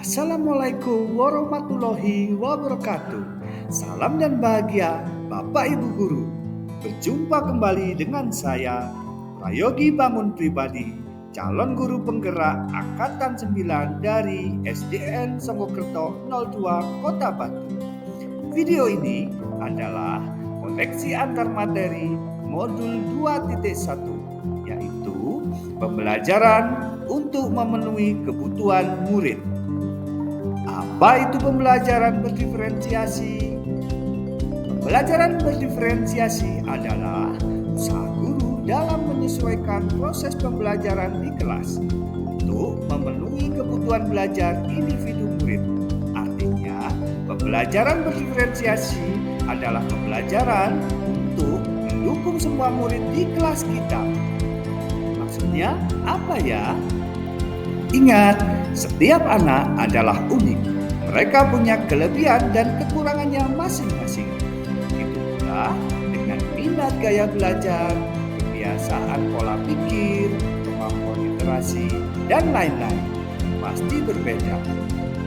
Assalamualaikum warahmatullahi wabarakatuh. Salam dan bahagia Bapak Ibu Guru. Berjumpa kembali dengan saya, Prayogi Bangun Pribadi, calon guru penggerak Angkatan 9 dari SDN Songgokerto 02 Kota Batu. Video ini adalah koneksi antar materi modul 2.1, yaitu pembelajaran untuk memenuhi kebutuhan murid. Apa itu pembelajaran berdiferensiasi? Pembelajaran berdiferensiasi adalah usaha guru dalam menyesuaikan proses pembelajaran di kelas untuk memenuhi kebutuhan belajar individu murid. Artinya, pembelajaran berdiferensiasi adalah pembelajaran untuk mendukung semua murid di kelas kita. Maksudnya apa ya? Ingat, setiap anak adalah unik. Mereka punya kelebihan dan kekurangannya masing-masing. Begitu pula dengan minat gaya belajar, kebiasaan pola pikir, kemampuan literasi, dan lain-lain. Pasti berbeda.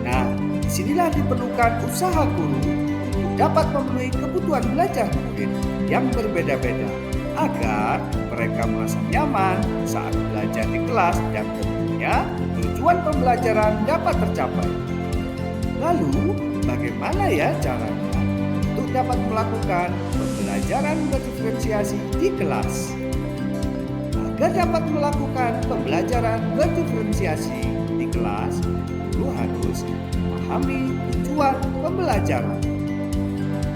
Nah, disinilah diperlukan usaha guru untuk dapat memenuhi kebutuhan belajar murid yang berbeda-beda agar mereka merasa nyaman saat belajar di kelas dan tentunya tujuan pembelajaran dapat tercapai. Lalu, bagaimana ya caranya untuk dapat melakukan pembelajaran berdiferensiasi di kelas? Agar dapat melakukan pembelajaran berdiferensiasi di kelas, guru harus memahami tujuan pembelajaran,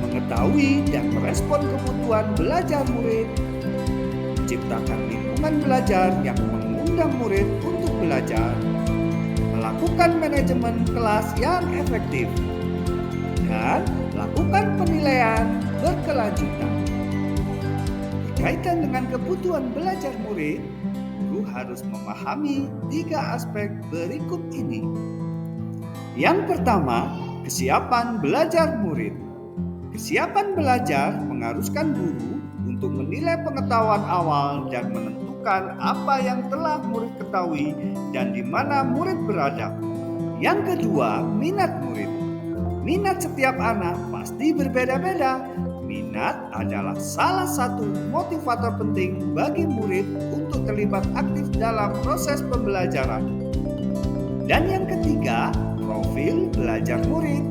mengetahui dan merespon kebutuhan belajar murid, menciptakan lingkungan belajar yang mengundang murid untuk belajar, melakukan manajemen kelas yang efektif, dan lakukan penilaian berkelanjutan. Berkaitan dengan kebutuhan belajar murid, guru harus memahami 3 aspek berikut ini. Yang pertama, kesiapan belajar murid. Kesiapan belajar mengharuskan guru untuk menilai pengetahuan awal dan menentukan apa yang telah murid ketahui dan di mana murid berada. Yang kedua, minat murid. Minat setiap anak pasti berbeda-beda. Minat adalah salah satu motivator penting bagi murid untuk terlibat aktif dalam proses pembelajaran. Dan yang ketiga, profil belajar murid.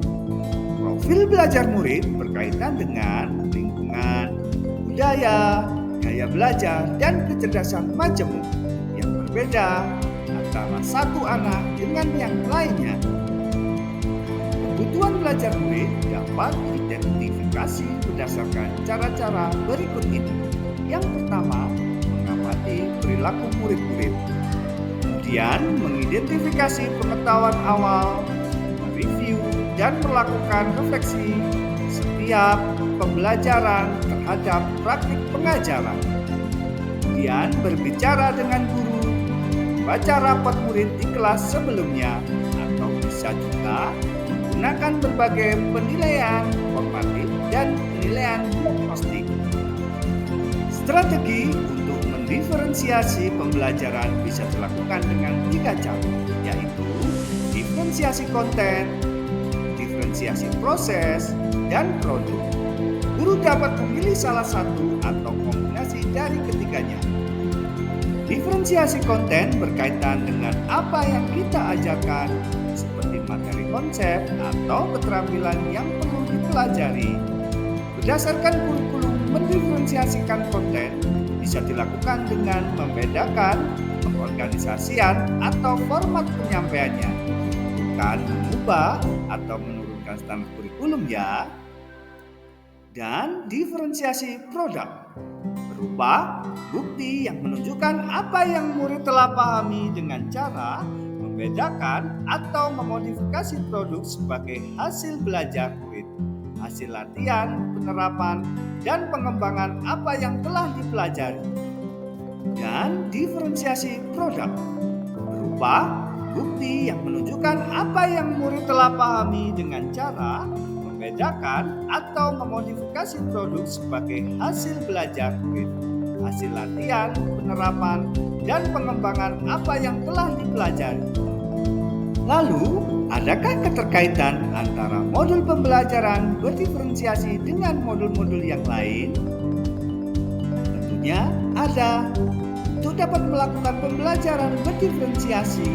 Profil belajar murid berkaitan dengan lingkungan, budaya, gaya belajar, dan kecerdasan majemuk yang berbeda antara satu anak dengan yang lainnya. Kebutuhan belajar murid dapat diidentifikasi berdasarkan cara-cara berikut ini. Yang pertama, mengamati perilaku murid-murid. Kemudian, mengidentifikasi pengetahuan awal, mereview, dan melakukan refleksi setiap pembelajaran terhadap praktik pengajaran. Kemudian berbicara dengan guru, membaca rapot murid di kelas sebelumnya, atau bisa juga menggunakan berbagai penilaian formatif dan penilaian diagnostik. Strategi untuk mendiferensiasi pembelajaran bisa dilakukan dengan 3 cara, yaitu diferensiasi konten, diferensiasi proses, dan produk. Guru dapat memilih salah satu atau kombinasi dari ketiganya. Diferensiasi konten berkaitan dengan apa yang kita ajarkan, seperti materi konsep atau keterampilan yang perlu dipelajari. Berdasarkan kurikulum, mendiferensiasikan konten bisa dilakukan dengan membedakan pengorganisasian atau format penyampaiannya, bukan mengubah atau menurunkan standar kurikulum ya. Dan diferensiasi produk berupa bukti yang menunjukkan apa yang murid telah pahami dengan cara membedakan atau memodifikasi produk sebagai hasil belajar murid, hasil latihan, penerapan, dan pengembangan apa yang telah dipelajari. Dan diferensiasi produk berupa bukti yang menunjukkan apa yang murid telah pahami dengan cara membedakan atau memodifikasi produk sebagai hasil belajar murid, hasil latihan, penerapan, dan pengembangan apa yang telah dipelajari. Lalu, adakah keterkaitan antara modul pembelajaran berdiferensiasi dengan modul-modul yang lain? Tentunya ada. Untuk dapat melakukan pembelajaran berdiferensiasi,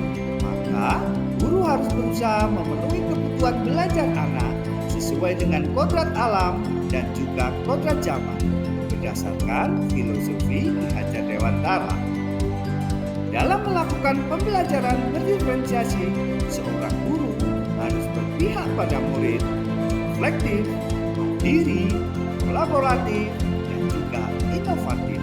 maka guru harus berusaha memenuhi kebutuhan belajar anak sesuai dengan kodrat alam dan juga kodrat zaman berdasarkan filosofi Ki Hajar Dewantara. Dalam melakukan pembelajaran berdiferensiasi, seorang guru harus berpihak pada murid, reflektif, mandiri, kolaboratif, dan juga inovatif.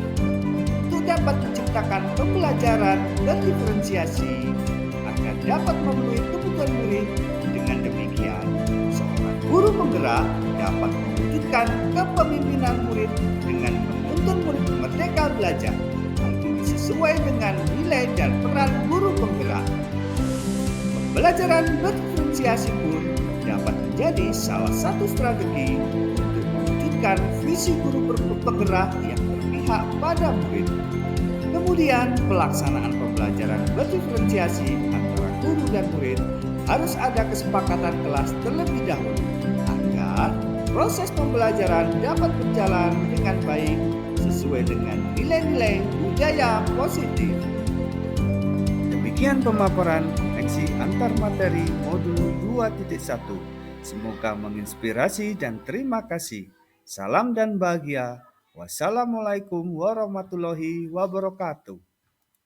Untuk dapat menciptakan pembelajaran berdiferensiasi agar dapat memenuhi kebutuhan murid, dengan demikian seorang guru penggerak dapat mewujudkan kepemimpinan murid dengan menuntun murid merdeka belajar sesuai dengan nilai dan peran guru penggerak. Pembelajaran berdiferensiasi pun dapat menjadi salah satu strategi untuk mewujudkan visi guru penggerak yang berpihak pada murid. Kemudian, pelaksanaan pembelajaran berdiferensiasi antara guru dan murid harus ada kesepakatan kelas terlebih dahulu agar proses pembelajaran dapat berjalan dengan baik sesuai dengan nilai-nilai budaya positif. Demikian pemaparan koneksi antar materi modul 2.1. Semoga menginspirasi dan terima kasih. Salam dan bahagia. Wassalamualaikum warahmatullahi wabarakatuh.